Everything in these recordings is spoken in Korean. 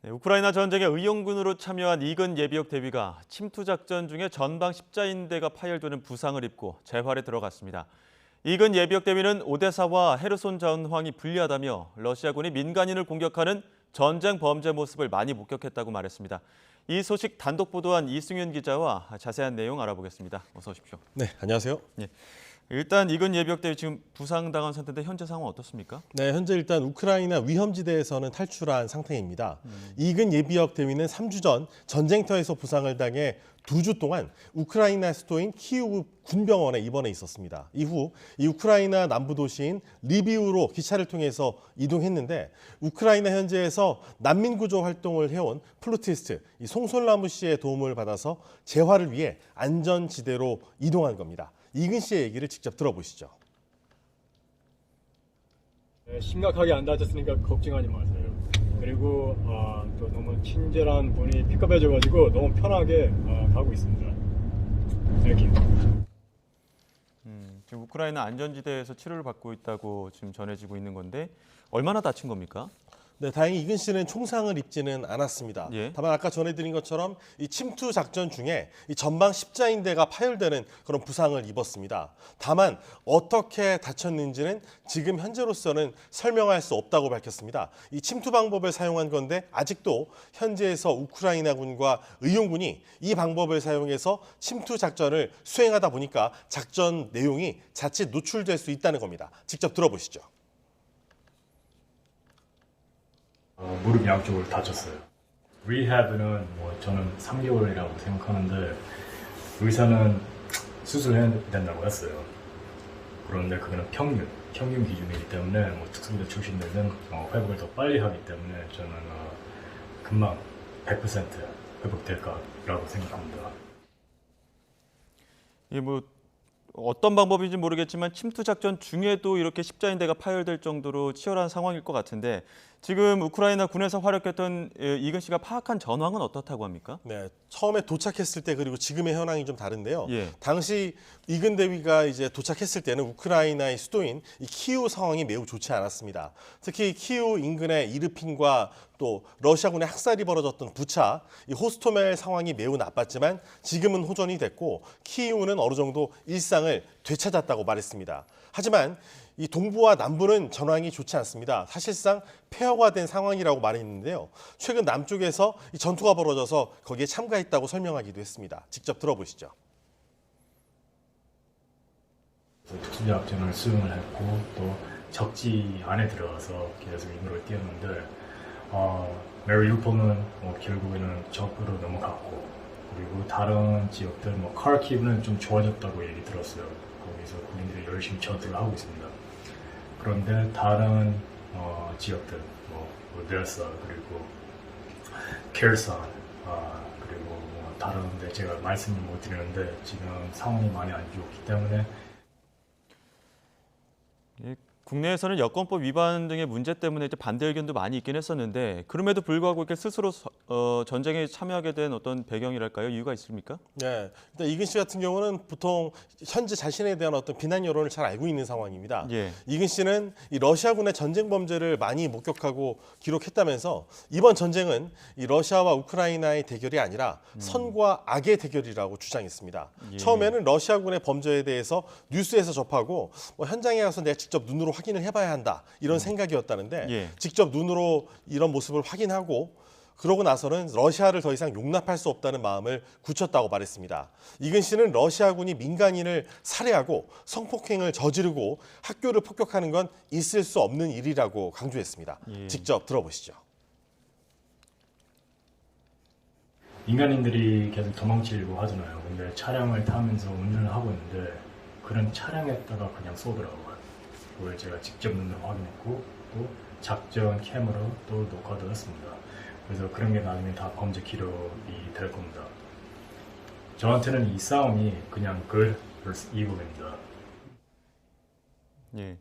네, 우크라이나 전쟁에 의용군으로 참여한 이근 예비역 대위가 침투 작전 중에 전방 십자인대가 파열되는 부상을 입고 재활에 들어갔습니다. 이근 예비역 대위는 오데사와 헤르손 전황이 불리하다며 러시아군이 민간인을 공격하는 전쟁 범죄 모습을 많이 목격했다고 말했습니다. 이 소식 단독 보도한 이승윤 기자와 자세한 내용 알아보겠습니다. 어서 오십시오. 네, 안녕하세요. 예, 일단 이근 예비역 대위 지금 부상당한 상태인데 현재 상황 어떻습니까? 네, 현재 일단 우크라이나 위험지대에서는 탈출한 상태입니다. 이근 예비역 대위는 3주 전 전쟁터에서 부상을 당해 2주 동안 우크라이나 수도인 키이우 군병원에 입원해 있었습니다. 이후 이 우크라이나 남부 도시인 리비우로 기차를 통해서 이동했는데 우크라이나 현지에서 난민 구조 활동을 해온 플루티스트 이 송솔나무 씨의 도움을 받아서 재활을 위해 안전지대로 이동한 겁니다. 이근 씨의 얘기를 직접 들어보시죠. 심각하게 안 다쳤으니까 걱정하지 마세요. 그리고 또 너무 친절한 분이 픽업해줘가지고 너무 편하게 가고 있습니다. 이렇게. 지금 우크라이나 안전지대에서 치료를 받고 있다고 지금 전해지고 있는 건데 얼마나 다친 겁니까? 네, 다행히 이근 씨는 총상을 입지는 않았습니다. 예. 다만 아까 전해드린 것처럼 이 침투 작전 중에 이 전방 십자인대가 파열되는 그런 부상을 입었습니다. 다만 어떻게 다쳤는지는 지금 현재로서는 설명할 수 없다고 밝혔습니다. 이 침투 방법을 사용한 건데 아직도 현지에서 우크라이나군과 의용군이 이 방법을 사용해서 침투 작전을 수행하다 보니까 작전 내용이 자칫 노출될 수 있다는 겁니다. 직접 들어보시죠. 무릎 양쪽을 다쳤어요. 리해브는 저는 3개월이라고 생각하는데 의사는 수술해야 된다고 했어요. 그런데 그거는 평균 기준이기 때문에 특수부대 출신들은 회복을 더 빨리 하기 때문에 저는 금방 100% 회복될 거라고 생각합니다. 이게 어떤 방법인지 모르겠지만 침투 작전 중에도 이렇게 십자인대가 파열될 정도로 치열한 상황일 것 같은데 지금 우크라이나 군에서 활약했던 이근 씨가 파악한 전황은 어떻다고 합니까? 네, 처음에 도착했을 때 그리고 지금의 현황이 좀 다른데요. 예. 당시 이근 대위가 이제 도착했을 때는 우크라이나의 수도인 이 키이우 상황이 매우 좋지 않았습니다. 특히 키이우 인근의 이르핀과 또 러시아군의 학살이 벌어졌던 부차, 이 호스토멜 상황이 매우 나빴지만 지금은 호전이 됐고 키이우는 어느 정도 일상을 되찾았다고 말했습니다. 하지만 이 동부와 남부는 전황이 좋지 않습니다. 사실상 폐허가 된 상황이라고 말했는데요. 최근 남쪽에서 이 전투가 벌어져서 거기에 참가했다고 설명하기도 했습니다. 직접 들어보시죠. 특수작전을 수행을 했고 또 적지 안에 들어가서 계속 임무를 뛰었는데 메리우폴은 결국에는 적으로 넘어갔고 그리고 다른 지역들 카르키브는 좀 좋아졌다고 얘기 들었어요. 거기서 군인들이 열심히 전투를 하고 있습니다. 그런데 다른 지역들 오데사 그리고 케르산 그리고 다른데 제가 말씀을 못 드리는데 지금 상황이 많이 안 좋기 때문에 국내에서는 여권법 위반 등의 문제 때문에 이제 반대 의견도 많이 있긴 했었는데 그럼에도 불구하고 이렇게 스스로 전쟁에 참여하게 된 어떤 배경이랄까요? 이유가 있습니까? 네, 일단 이근 씨 같은 경우는 보통 현재 자신에 대한 어떤 비난 여론을 잘 알고 있는 상황입니다. 예. 이근 씨는 이 러시아군의 전쟁 범죄를 많이 목격하고 기록했다면서 이번 전쟁은 이 러시아와 우크라이나의 대결이 아니라 선과 악의 대결이라고 주장했습니다. 예. 처음에는 러시아군의 범죄에 대해서 뉴스에서 접하고 현장에 가서 내가 직접 눈으로 확인을 해봐야 한다 이런 생각이었다는데 예. 직접 눈으로 이런 모습을 확인하고 그러고 나서는 러시아를 더 이상 용납할 수 없다는 마음을 굳혔다고 말했습니다. 이근 씨는 러시아군이 민간인을 살해하고 성폭행을 저지르고 학교를 폭격하는 건 있을 수 없는 일이라고 강조했습니다. 예. 직접 들어보시죠. 민간인들이 계속 도망치려고 하잖아요. 근데 차량을 타면서 운전을 하고 있는데 그런 차량에다가 그냥 쏘더라고요. 그걸 제가 직접 눈으로 확인했고 또 작전 캠으로 또 녹화도 했습니다. 그래서 그런 게 나중에 다 범죄 기록이 될 겁니다. 저한테는 이 싸움이 그냥 good vs evil입니다. 예.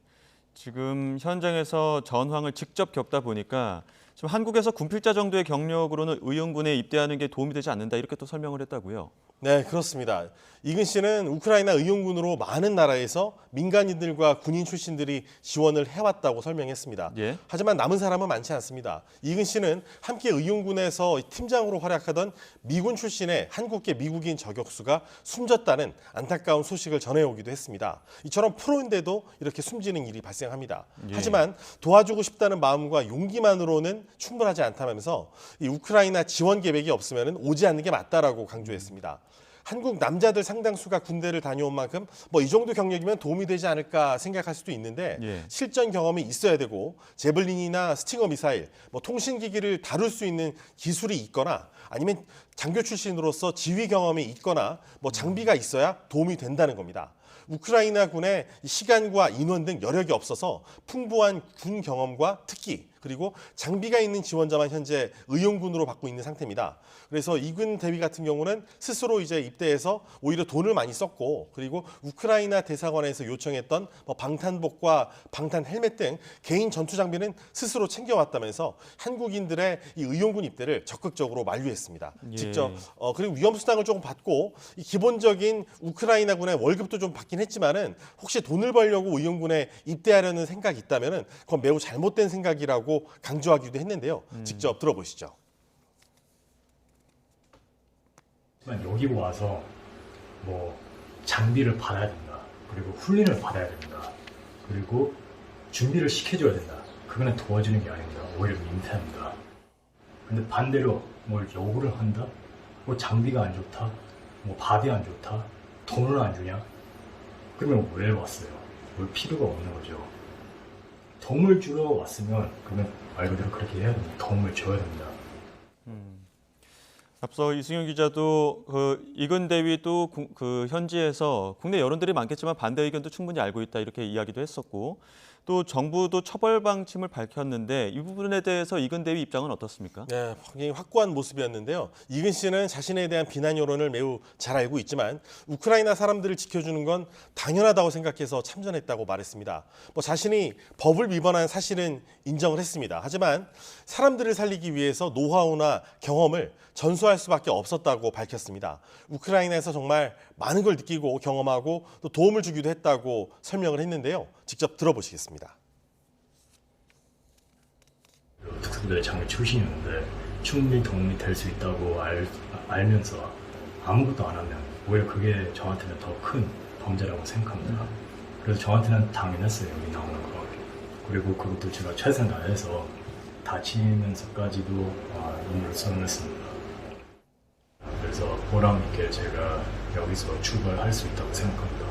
지금 현장에서 전황을 직접 겪다 보니까 지금 한국에서 군필자 정도의 경력으로는 의용군에 입대하는 게 도움이 되지 않는다 이렇게 또 설명을 했다고요. 네, 그렇습니다. 이근 씨는 우크라이나 의용군으로 많은 나라에서 민간인들과 군인 출신들이 지원을 해왔다고 설명했습니다. 예. 하지만 남은 사람은 많지 않습니다. 이근 씨는 함께 의용군에서 팀장으로 활약하던 미군 출신의 한국계 미국인 저격수가 숨졌다는 안타까운 소식을 전해오기도 했습니다. 이처럼 프로인데도 이렇게 숨지는 일이 발생합니다. 예. 하지만 도와주고 싶다는 마음과 용기만으로는 충분하지 않다면서 이 우크라이나 지원 계획이 없으면 오지 않는 게 맞다라고 강조했습니다. 한국 남자들 상당수가 군대를 다녀온 만큼 뭐 이 정도 경력이면 도움이 되지 않을까 생각할 수도 있는데 예. 실전 경험이 있어야 되고 제블린이나 스팅어 미사일, 뭐 통신기기를 다룰 수 있는 기술이 있거나 아니면 장교 출신으로서 지휘 경험이 있거나 뭐 장비가 있어야 도움이 된다는 겁니다. 우크라이나 군의 시간과 인원 등 여력이 없어서 풍부한 군 경험과 특기 그리고 장비가 있는 지원자만 현재 의용군으로 받고 있는 상태입니다. 그래서 이군 대위 같은 경우는 스스로 이제 입대해서 오히려 돈을 많이 썼고 그리고 우크라이나 대사관에서 요청했던 뭐 방탄복과 방탄 헬멧 등 개인 전투 장비는 스스로 챙겨왔다면서 한국인들의 이 의용군 입대를 적극적으로 만류했습니다. 예. 직접 그리고 위험수당을 조금 받고 이 기본적인 우크라이나군의 월급도 좀 받긴 했지만은 혹시 돈을 벌려고 의용군에 입대하려는 생각이 있다면은 그건 매우 잘못된 생각이라고 강조하기도 했는데요. 직접 들어보시죠. 여기 와서 뭐 장비를 받아야 된다. 그리고 훈련을 받아야 된다. 그리고 준비를 시켜줘야 된다. 그거는 도와주는 게 아닙니다. 오히려 민폐입니다. 근데 반대로 뭘 요구를 한다? 뭐 장비가 안 좋다? 뭐 밥이 안 좋다? 돈을 안 주냐? 그러면 왜 왔어요? 올 필요가 없는 거죠. 도움을 주러 왔으면 그러면 말 그대로 그렇게 해야 됩니다. 도움을 줘야 됩니다. 앞서 이승윤 기자도 이근 대위도 그 현지에서 국내 여론들이 많겠지만 반대 의견도 충분히 알고 있다 이렇게 이야기도 했었고 또 정부도 처벌 방침을 밝혔는데 이 부분에 대해서 이근 대위 입장은 어떻습니까? 네, 굉장히 확고한 모습이었는데요. 이근 씨는 자신에 대한 비난 여론을 매우 잘 알고 있지만 우크라이나 사람들을 지켜주는 건 당연하다고 생각해서 참전했다고 말했습니다. 뭐 자신이 법을 위반한 사실은 인정을 했습니다. 하지만 사람들을 살리기 위해서 노하우나 경험을 전수할 수밖에 없었다고 밝혔습니다. 우크라이나에서 정말 많은 걸 느끼고 경험하고 또 도움을 주기도 했다고 설명을 했는데요. 직접 들어보시겠습니다. 특수부대 장교 출신이었는데 충분히 도움이 될 수 있다고 알면서 아무것도 안 하면 오히려 그게 저한테는 더 큰 범죄라고 생각합니다. 그래서 저한테는 당연했어요. 여기 나오는 거. 그리고 그것도 제가 최선을 다해서 다치면서까지도 임무를 수행했습니다. 그래서 보람 있게 제가 여기서 출발할 수 있다고 생각합니다.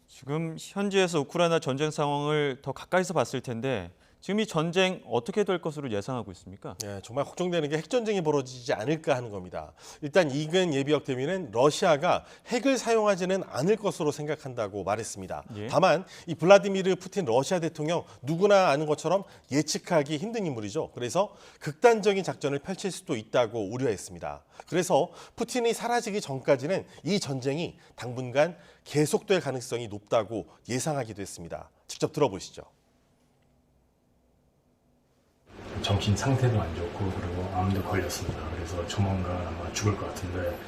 지금 현지에서 우크라이나 전쟁 상황을 더 가까이서 봤을 텐데 지금 이 전쟁 어떻게 될 것으로 예상하고 있습니까? 네, 정말 걱정되는 게 핵전쟁이 벌어지지 않을까 하는 겁니다. 일단 이근 예비역 대위는 러시아가 핵을 사용하지는 않을 것으로 생각한다고 말했습니다. 예. 다만 이 블라디미르 푸틴 러시아 대통령 누구나 아는 것처럼 예측하기 힘든 인물이죠. 그래서 극단적인 작전을 펼칠 수도 있다고 우려했습니다. 그래서 푸틴이 사라지기 전까지는 이 전쟁이 당분간 계속될 가능성이 높다고 예상하기도 했습니다. 직접 들어보시죠. 정신 상태도 안 좋고 그리고 암도 걸렸습니다. 그래서 조만간 아마 죽을 것 같은데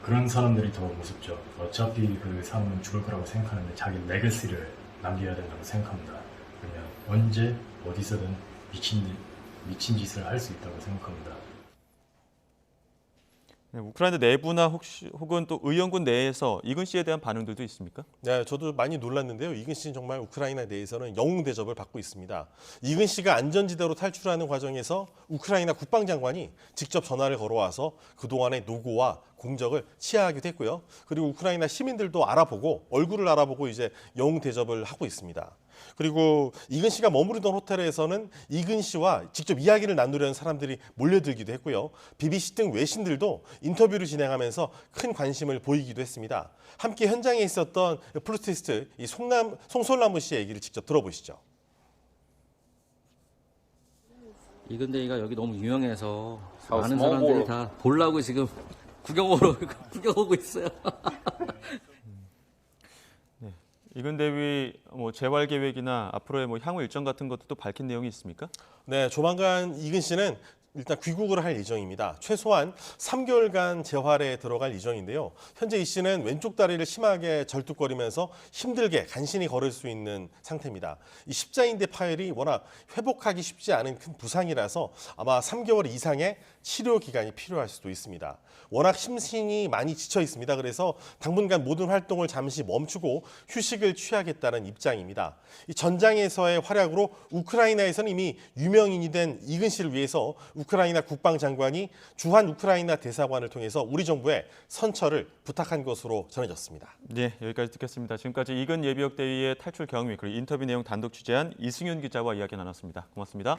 그런 사람들이 더 무섭죠. 어차피 그 사람은 죽을 거라고 생각하는데 자기 레거시를 남겨야 된다고 생각합니다. 그러면 언제 어디서든 미친 짓을 할 수 있다고 생각합니다. 네, 우크라이나 내부나 혹은 또 의용군 내에서 이근 씨에 대한 반응들도 있습니까? 네, 저도 많이 놀랐는데요. 이근 씨는 정말 우크라이나 내에서는 영웅 대접을 받고 있습니다. 이근 씨가 안전지대로 탈출하는 과정에서 우크라이나 국방장관이 직접 전화를 걸어와서 그동안의 노고와 공적을 치하하기도 했고요. 그리고 우크라이나 시민들도 알아보고 얼굴을 알아보고 이제 영웅 대접을 하고 있습니다. 그리고 이근 씨가 머무르던 호텔에서는 이근 씨와 직접 이야기를 나누려는 사람들이 몰려들기도 했고요. BBC 등 외신들도 인터뷰를 진행하면서 큰 관심을 보이기도 했습니다. 함께 현장에 있었던 프로테스트 이 송솔나무 씨의 얘기를 직접 들어보시죠. 이근 대위가 여기 너무 유명해서 많은 사람들이 다 보려고 지금 구경 오고 있어요. 이근 대위 재활 계획이나 앞으로의 향후 일정 같은 것도 또 밝힌 내용이 있습니까? 네, 조만간 이근 씨는 일단 귀국을 할 예정입니다. 최소한 3개월간 재활에 들어갈 예정인데요. 현재 이 씨는 왼쪽 다리를 심하게 절뚝거리면서 힘들게 간신히 걸을 수 있는 상태입니다. 이 십자인대 파열이 워낙 회복하기 쉽지 않은 큰 부상이라서 아마 3개월 이상의 치료 기간이 필요할 수도 있습니다. 워낙 심신이 많이 지쳐 있습니다. 그래서 당분간 모든 활동을 잠시 멈추고 휴식을 취하겠다는 입장입니다. 이 전장에서의 활약으로 우크라이나에서는 이미 유명인이 된 이근 씨를 위해서 우크라이나 국방장관이 주한 우크라이나 대사관을 통해서 우리 정부에 선처를 부탁한 것으로 전해졌습니다. 네, 여기까지 듣겠습니다. 지금까지 이근 예비역 대위의 탈출 경위 그리고 인터뷰 내용 단독 취재한 이승윤 기자와 이야기 나눴습니다. 고맙습니다.